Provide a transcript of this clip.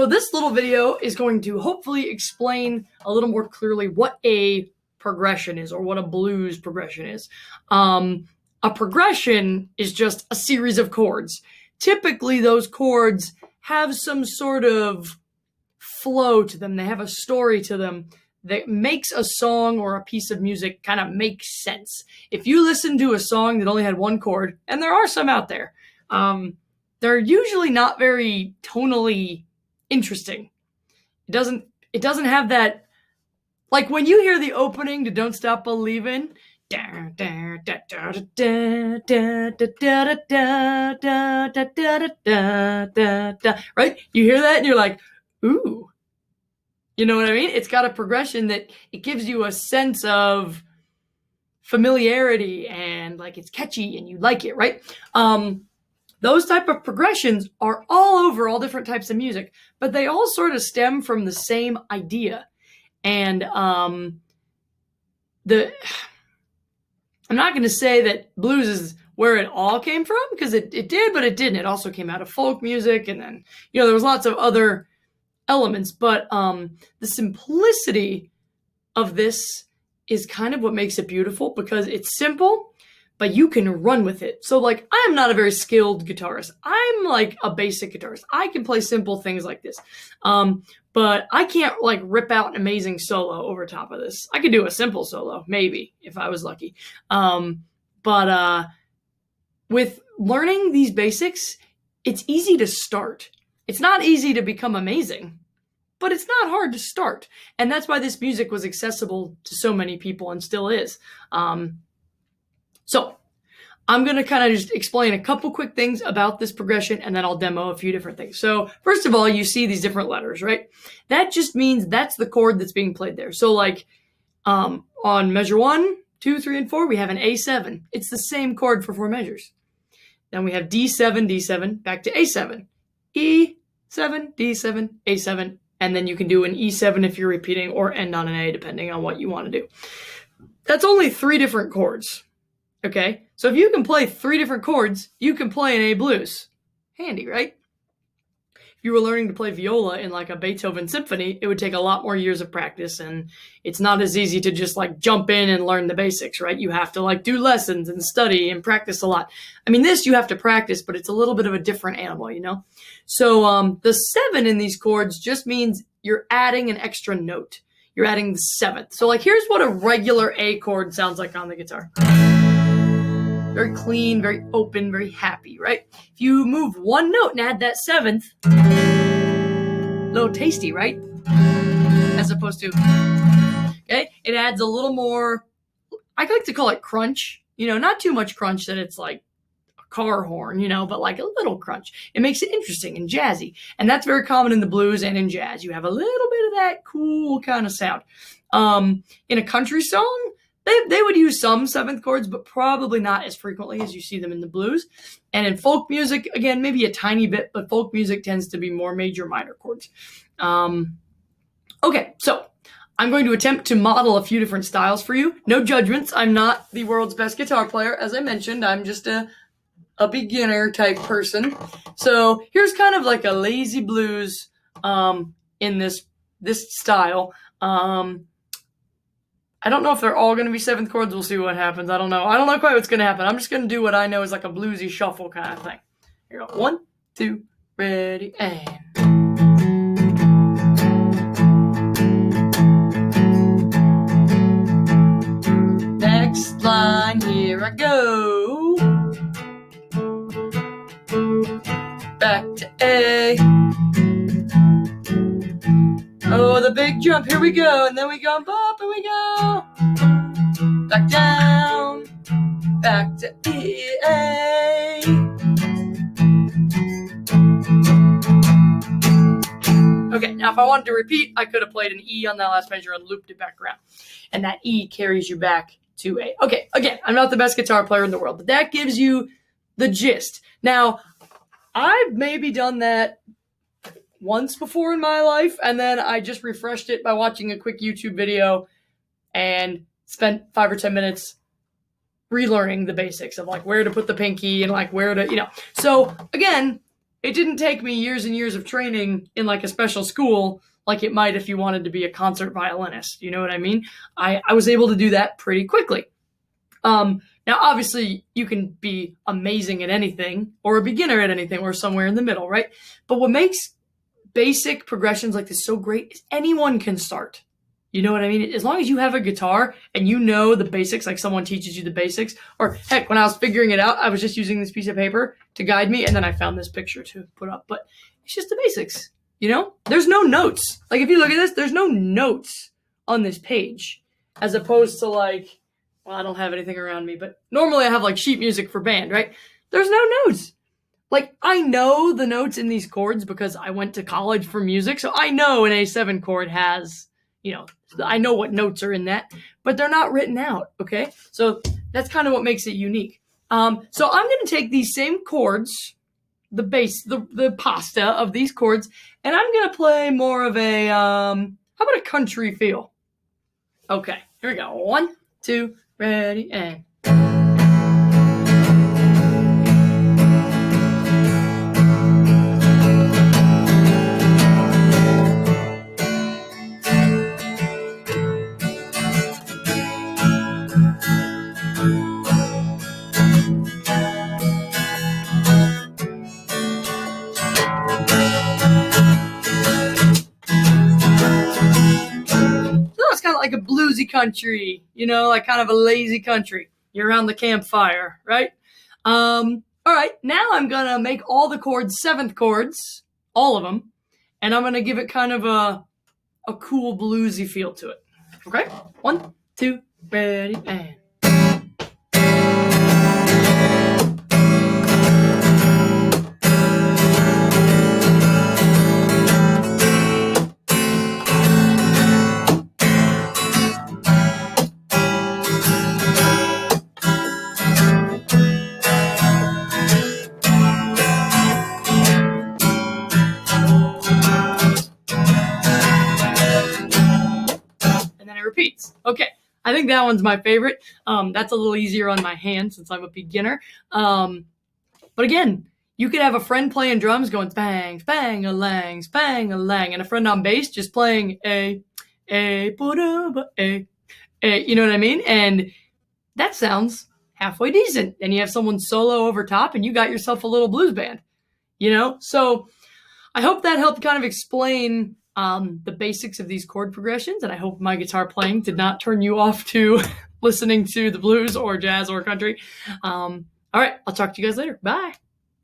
So this little video is going to hopefully explain a little more clearly what a progression is, or what a blues progression is. A progression is just a series of chords. Typically, those chords have some sort of flow to them. They have a story to them that makes a song or a piece of music kind of make sense. If you listen to a song that only had one chord, and there are some out there, they're usually not very tonally interesting. It doesn't have that, like when you hear the opening to Don't Stop Believin', right? You hear that and you're like, ooh. You know what I mean? It's got a progression that it gives you a sense of familiarity and like it's catchy and you like it, right? Those type of progressions are all over all different types of music, but they all sort of stem from the same idea. And I'm not going to say that blues is where it all came from, because it did, but it didn't. It also came out of folk music, and then, there was lots of other elements, but the simplicity of this is kind of what makes it beautiful, because it's simple, but you can run with it. So like, I am not a very skilled guitarist. I'm like a basic guitarist. I can play simple things like this. But I can't like rip out an amazing solo over top of this. I could do a simple solo, maybe, if I was lucky. But with learning these basics, it's easy to start. It's not easy to become amazing, but it's not hard to start. And that's why this music was accessible to so many people and still is. So I'm going to kind of just explain a couple quick things about this progression, and then I'll demo a few different things. So first of all, you see these different letters, right? That just means that's the chord that's being played there. So like on measure 1, 2, 3, and 4, we have an A7. It's the same chord for 4 measures. Then we have D7, D7, back to A7, E7, D7, A7, and then you can do an E7 if you're repeating, or end on an A, depending on what you want to do. That's only 3 different chords. Okay, so if you can play 3 different chords, you can play an A blues. Handy, right? If you were learning to play viola in like a Beethoven symphony, it would take a lot more years of practice, and it's not as easy to just like jump in and learn the basics, right? You have to like do lessons and study and practice a lot. I mean, this you have to practice, but it's a little bit of a different animal, So the 7 in these chords just means you're adding an extra note. You're adding the 7th. So like, here's what a regular A chord sounds like on the guitar. Very clean, very open, very happy, right? If you move one note and add that 7th, a little tasty, right? As opposed to, okay, it adds a little more, I like to call it crunch, not too much crunch that it's like a car horn, but like a little crunch. It makes it interesting and jazzy. And that's very common in the blues and in jazz. You have a little bit of that cool kind of sound. In a country song, they would use some 7th chords, but probably not as frequently as you see them in the blues. And in folk music, again, maybe a tiny bit, but folk music tends to be more major minor chords. Okay, so I'm going to attempt to model a few different styles for you. No judgments. I'm not the world's best guitar player. As I mentioned, I'm just a beginner type person. So here's kind of like a lazy blues in this style. I don't know if they're all going to be 7th chords. We'll see what happens. I don't know quite what's going to happen. I'm just going to do what I know is like a bluesy shuffle kind of thing. Here we go. 1, 2, ready, and... Next line, here I go. Back to A. Oh, the big jump, here we go, and then we go up and we go back down, back to E, A. Okay, now if I wanted to repeat, I could have played an E on that last measure and looped it back around, and that E carries you back to A. Okay, again, I'm not the best guitar player in the world, but that gives you the gist. Now, I've maybe done that once before in my life, and then I just refreshed it by watching a quick YouTube video and spent 5 or 10 minutes relearning the basics of like where to put the pinky and like where to, So again, it didn't take me years and years of training in like a special school like it might if you wanted to be a concert violinist. You know what I mean? I was able to do that pretty quickly. Now, obviously, you can be amazing at anything or a beginner at anything or somewhere in the middle, right? But what makes basic progressions like this so great is anyone can start. You know what I mean? As long as you have a guitar and you know the basics, like someone teaches you the basics, or heck, when I was figuring it out, I was just using this piece of paper to guide me, and then I found this picture to put up. But it's just the basics, you know? There's no notes. Like, if you look at this, there's no notes on this page, as opposed to like, well, I don't have anything around me, but normally I have like sheet music for band, right? There's no notes. Like, I know the notes in these chords because I went to college for music, so I know an A7 chord has, you know, I know what notes are in that, but they're not written out, okay? So that's kind of what makes it unique. So I'm going to take these same chords, the bass, the pasta of these chords, and I'm going to play more of a, how about a country feel? Okay, here we go. 1, 2, ready, and... It's kind of like a bluesy country, you know, like kind of a lazy country. You're around the campfire, right? All right, now I'm gonna make all the chords 7th chords, all of them, and I'm gonna give it kind of a cool bluesy feel to it. Okay, 1, 2, ready, and... repeats. Okay, I think that one's my favorite. That's a little easier on my hand since I'm a beginner. But again, you could have a friend playing drums going bang, bang, a lang, bang, a lang, and a friend on bass just playing a, you know what I mean? And that sounds halfway decent. And you have someone solo over top, and you got yourself a little blues band, you know? So I hope that helped kind of explain the basics of these chord progressions, and I hope my guitar playing did not turn you off to listening to the blues or jazz or country. All right, I'll talk to you guys later. Bye.